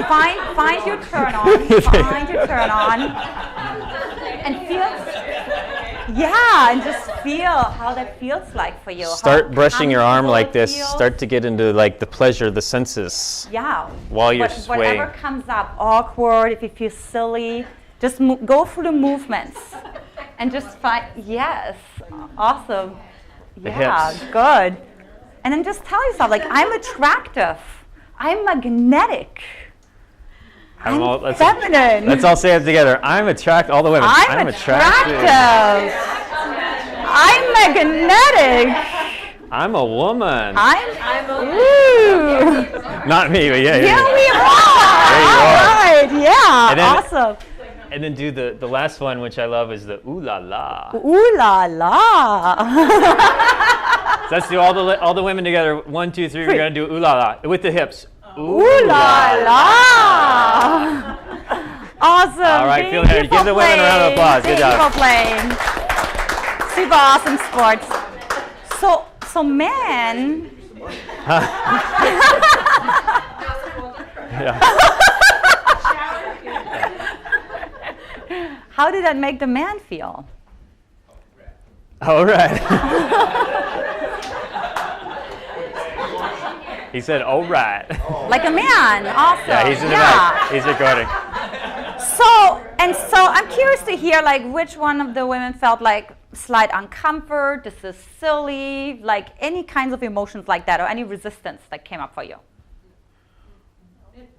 find your turn on. Find your turn on. And and just feel how that feels like for you. Start brushing your arm comfortable like this. it feels. Start to get into like the pleasure, the senses. Yeah. While you're swaying. Whatever comes up, awkward, if you feel silly, just go through the movements. And just find, yes, awesome. hips. Good. And then just tell yourself, like, I'm attractive. I'm magnetic. I'm feminine. Let's all say it together. I'm attractive. All the women. I'm attractive. I'm magnetic. I'm a woman. I'm a Not me, but yeah. Yeah, we are. There you All are. right. Yeah. And then- awesome. And then do the last one, which I love, is the ooh la la. Ooh la la. So let's do all the women together. 1, 2, 3. We're gonna do ooh la la with the hips. Ooh la la. Awesome. All right, feel it. Give the women a round of applause. Good job. Thank you for playing. Super awesome sports. So men. Yeah. How did that make the man feel? All right. He said, "All right." Like a man. Awesome. Yeah, he's in the back. He's recording. So I'm curious to hear like which one of the women felt like slight uncomfort, this is silly, like any kinds of emotions like that or any resistance that came up for you.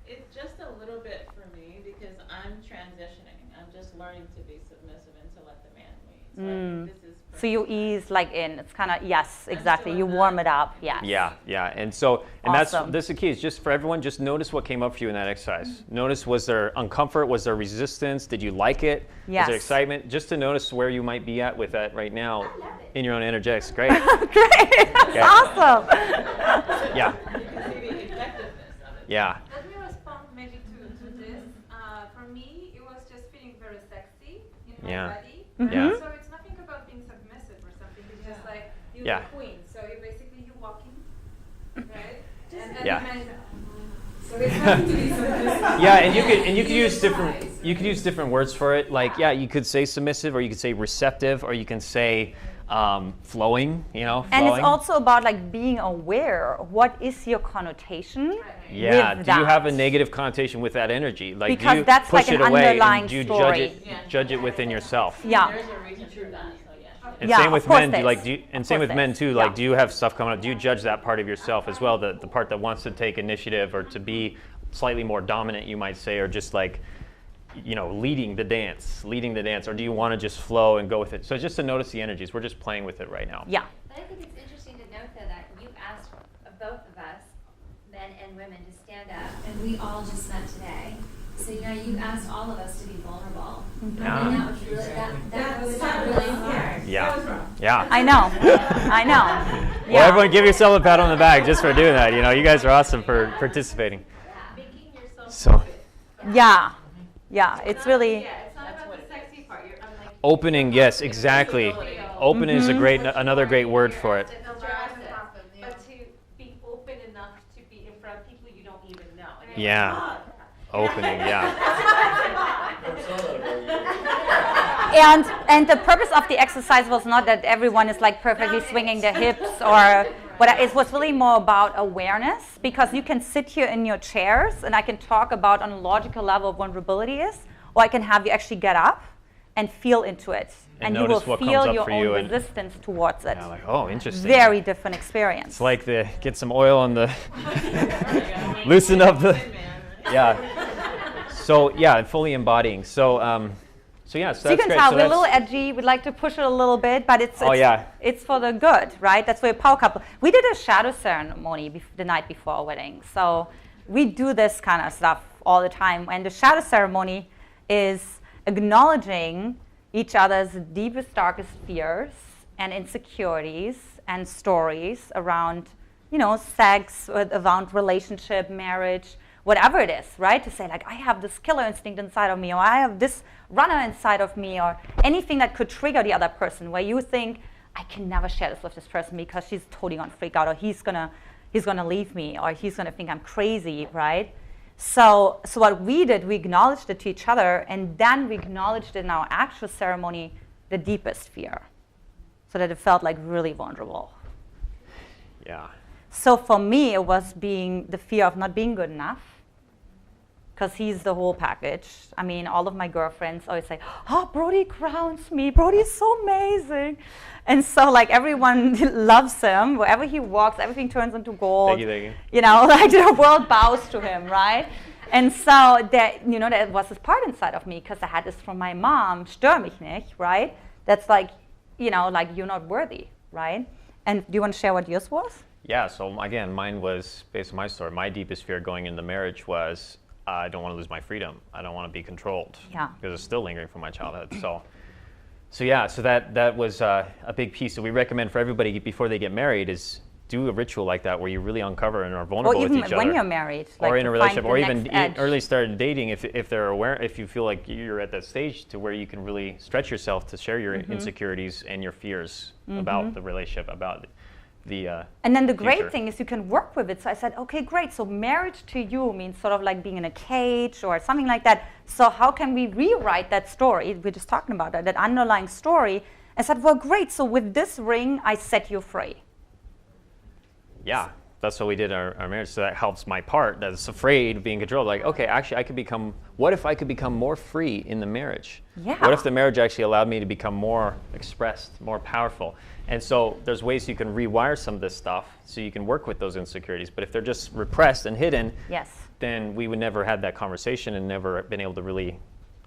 It's just a little bit for me because I'm transitioning. I'm just learning to be submissive and to let the man lead. So I think this is So you ease like in. It's kind of, yes, exactly. You warm it up. Yes. Yeah. And so, Awesome. that's the key. Is just for everyone, just notice what came up for you in that exercise. Notice, was there uncomfort? Was there resistance? Did you like it? Yes. Was there excitement? Just to notice where you might be at with that right now in your own energetics. Great. Great. That's awesome. Yeah. you can see the effectiveness of it. Yeah. Let me respond maybe to this. For me, it was just feeling very sexy in my Yeah. body. Yeah. So it's nothing about being submissive or something. It's just like you're Yeah. the queen. So you basically you're walking, right? And Yeah. the man, so it's nothing to be submissive. Yeah, and you could use different words for it. Like, yeah, you could say submissive, or you could say receptive, or you can say flowing. Flowing. And it's also about like being aware. What is your connotation? Yeah. with Do you that? have a negative connotation with that energy? Like, Because do you that's push like it an away underlying and do you story. judge it within yourself? Yeah. There's a reason for that. So yeah. And Yeah, same of with course men. there's. And same with men there's. too. Yeah. Like, do you have stuff coming up? Do you judge that part of yourself as well? The part that wants to take initiative or to be slightly more dominant, you might say, or just like, leading the dance, or do you want to just flow and go with it? So just to notice the energies. We're just playing with it right now. Yeah. But I think it's interesting to note, though, that you asked both of us, men and women, to stand up, and we all just met today. So, you asked all of us to be vulnerable. Yeah. And that was really, that was really hard. Yeah. I know. Well, everyone give yourself a pat on the back just for doing that. You guys are awesome for participating. Making yourself So, Yeah. It's really. Yeah, it's not about the sexy part. I'm like Opening, yes, exactly. Open is another great word for it. But to be open enough to be in front of people you don't even know. And Yeah. Opening, yeah. And the purpose of the exercise was not that everyone is like perfectly swinging their hips or what. It was really more about awareness, because you can sit here in your chairs and I can talk about on a logical level what vulnerability is, or I can have you actually get up and feel into it. And you will feel your own resistance towards it. Yeah, like, oh, interesting. Very different experience. It's like get some oil on the, loosen up the, yeah. So yeah, fully embodying. So yeah, so you that's can great. tell So we're a little edgy. We'd like to push it a little bit, but it's for the good, right? That's where a power couple. We did a shadow ceremony the night before our wedding. So we do this kind of stuff all the time. And the shadow ceremony is acknowledging each other's deepest, darkest fears and insecurities and stories around, sex, around relationship, marriage, whatever it is, right? To say like, I have this killer instinct inside of me, or I have this runner inside of me, or anything that could trigger the other person where you think, I can never share this with this person because she's totally gonna freak out, or he's gonna leave me, or he's gonna think I'm crazy, right? So what we did, we acknowledged it to each other, and then we acknowledged in our actual ceremony the deepest fear, so that it felt like really vulnerable. Yeah. So for me, it was the fear of not being good enough, because he's the whole package. I mean, all of my girlfriends always say, oh, Brody crowns me. Brody is so amazing. And so like everyone loves him. Wherever he walks, everything turns into gold. Thank you. Like the world bows to him, right? And so that was this part inside of me, because I had this from my mom, stör mich nicht, right? That's like, like you're not worthy, right? And do you want to share what yours was? Yeah, so again, mine was based on my story. My deepest fear going into marriage was I don't want to lose my freedom. I don't want to be controlled. Yeah. Because it's still lingering from my childhood. So that was a big piece that we recommend for everybody before they get married is do a ritual like that where you really uncover and are vulnerable with each other. Or even when you're married. Or in a relationship, or even early started dating if they're aware, if you feel like you're at that stage to where you can really stretch yourself to share your insecurities and your fears about the relationship, about the and then the great future. thing is you can work with it. So I said, okay, great. So marriage to you means sort of like being in a cage or something like that. So how can we rewrite that story? We're just talking about that underlying story. I said, well, great. So with this ring, I set you free. Yeah, that's what we did our marriage. So that helps my part that's afraid of being controlled. Like, okay, actually what if I could become more free in the marriage? Yeah. What if the marriage actually allowed me to become more expressed, more powerful? And so there's ways you can rewire some of this stuff so you can work with those insecurities. But if they're just repressed and hidden, then we would never have that conversation and never been able to really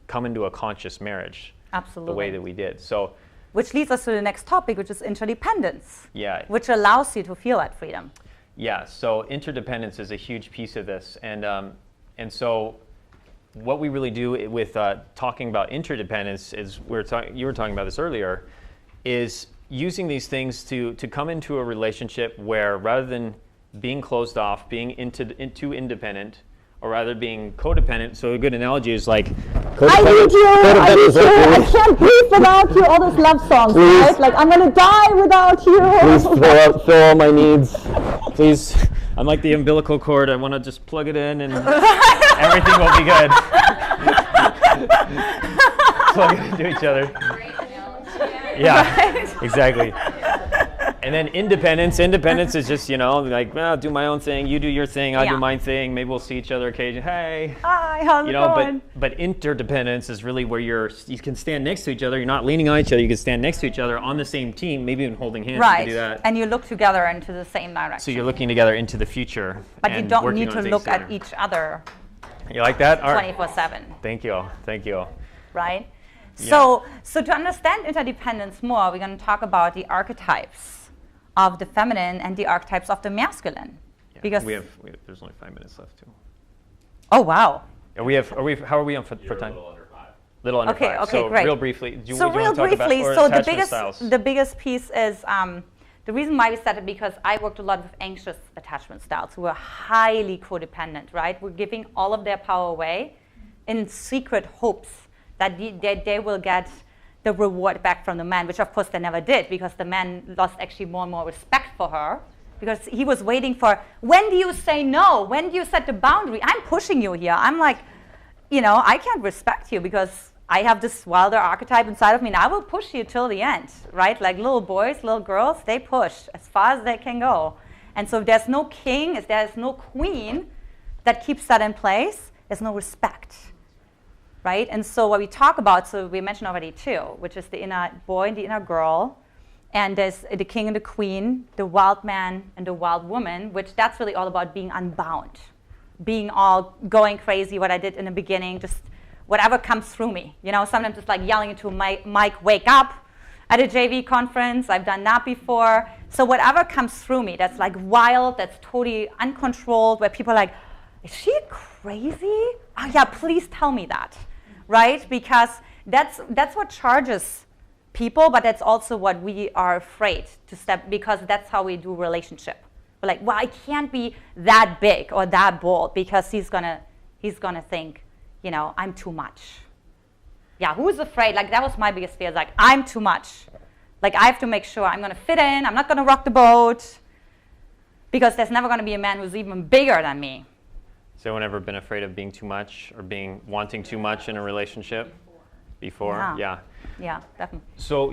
come into a conscious marriage. Absolutely. The way that we did. So, which leads us to the next topic, which is interdependence. Yeah. Which allows you to feel that freedom. Yeah, so interdependence is a huge piece of this. And so what we really do with talking about interdependence is, you were talking about this earlier, is using these things to come into a relationship where rather than being closed off, being too independent, or rather being codependent. So a good analogy is like, I need you, I can't breathe without you, all those love songs, right? Like, I'm gonna die without you. Please fill all my needs. Please, I'm like the umbilical cord, I wanna just plug it in and everything will be good. Plug it into each other. Yeah, right? Exactly. And then independence is just, like, well, do my own thing, you do your thing, I do my thing, maybe we'll see each other occasionally, hey. Hi, how's it going? But interdependence is really where you can stand next to each other, you're not leaning on each other, you can stand next to each other on the same team, maybe even holding hands, right. You can do that. And you look together into the same direction. So you're looking together into the future. But you don't need to look at each other. You like that? 24/7. Thank you. Right? Yeah. So to understand interdependence more, we're going to talk about the archetypes of the feminine and the archetypes of the masculine. Yeah. Because we have there's only 5 minutes left too. Oh wow. How are we on for time? Little under 5. Okay, so great. Real briefly, the biggest piece is the reason why we started, because I worked a lot with anxious attachment styles who are highly codependent, right? We're giving all of their power away in secret hopes that they will get the reward back from the man, which of course they never did, because the man lost actually more and more respect for her, because he was waiting for, when do you say no? When do you set the boundary? I'm pushing you here. I'm like, I can't respect you because I have this wilder archetype inside of me, and I will push you till the end, right? Like little boys, little girls, they push as far as they can go. And so if there's no king, if there's no queen that keeps that in place, there's no respect, right? And so what we talk about, so we mentioned already two, which is the inner boy and the inner girl, and there's the king and the queen, the wild man and the wild woman, which that's really all about being unbound, being all going crazy, what I did in the beginning, just whatever comes through me. Sometimes it's like yelling into a mic, wake up, at a JV conference. I've done that before. So whatever comes through me that's like wild, that's totally uncontrolled, where people are like, is she crazy? Oh yeah, please tell me that, right? Because that's what charges people, but that's also what we are afraid to step, because that's how we do relationship. We're like, well, I can't be that big or that bold because he's gonna think, I'm too much. Yeah, who's afraid? Like, that was my biggest fear. Like, I'm too much. Like, I have to make sure I'm going to fit in. I'm not going to rock the boat. Because there's never going to be a man who's even bigger than me. Has anyone ever been afraid of being too much or wanting too much in a relationship? Before? Yeah. Yeah, definitely. So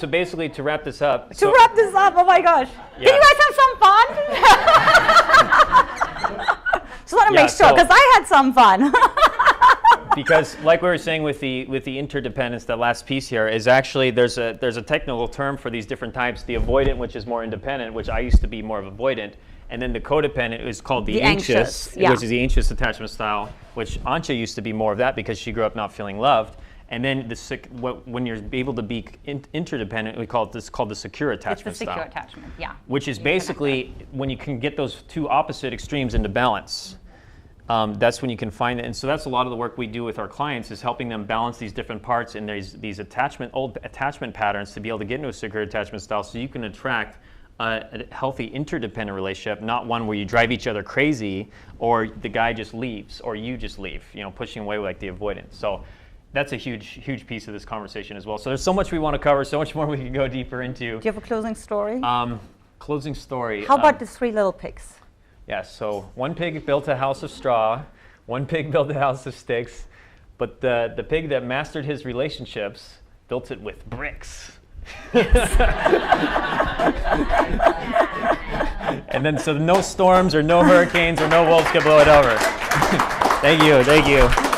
basically, to wrap this up. Oh my gosh. Yeah. Can you guys have some fun? Just want to make sure, because I had some fun. Because, like we were saying with the interdependence, that last piece here is actually there's a technical term for these different types. The avoidant, which is more independent, which I used to be more of avoidant, and then the codependent is called the anxious, which is the anxious attachment style, which Antia used to be more of that because she grew up not feeling loved. And then when you're able to be interdependent, we call it this called the secure attachment style. It's the secure attachment, yeah. Which is basically when you can get those two opposite extremes into balance. That's when you can find it. And so that's a lot of the work we do with our clients, is helping them balance these different parts and these old attachment patterns to be able to get into a secure attachment style, so you can attract a healthy interdependent relationship, not one where you drive each other crazy or the guy just leaves or you just leave, pushing away like the avoidance. So that's a huge piece of this conversation as well. So there's so much we want to cover, so much more we can go deeper into. Do you have a closing story? Closing story. How about the three little pigs? Yeah, so one pig built a house of straw, one pig built a house of sticks, but the pig that mastered his relationships built it with bricks. And then so no storms or no hurricanes or no wolves can blow it over. Thank you.